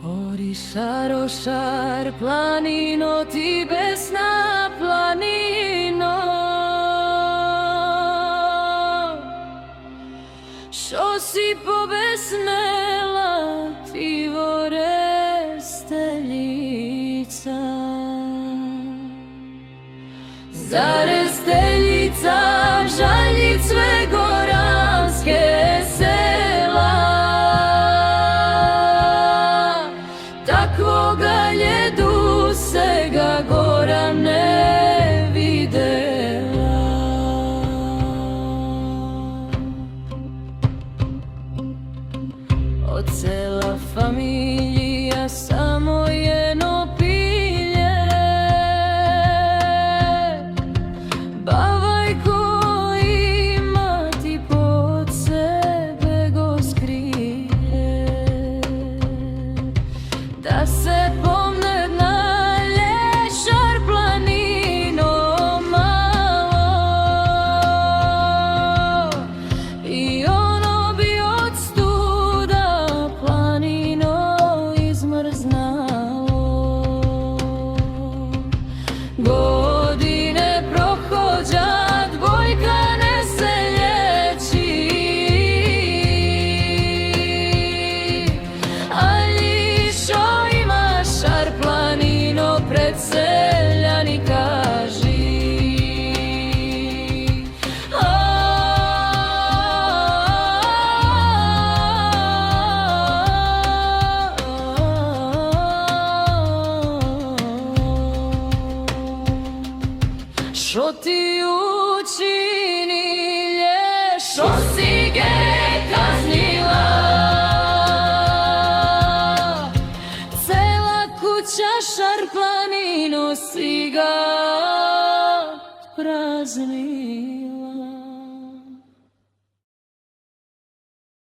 Orišar, ošar, planino, ti besna planino, šo si pobesnela ti voresteljica. Zaresteljica žalji sve goranske sela, takvoga ljedu se ga gora ne videla. Od cela familija samo jedno pilje, bavaj koji ima ti pod sebe go skrije, da se pomne na lješar planino malo, i ono bi od studa planino izmrznalo. Godine prohođa, dvojka ne se lječi, ali šo ima šar planino pred seljani kaži. Šo ti učinilje, šo si ge kaznila, cela kuća šar planino si ga praznila.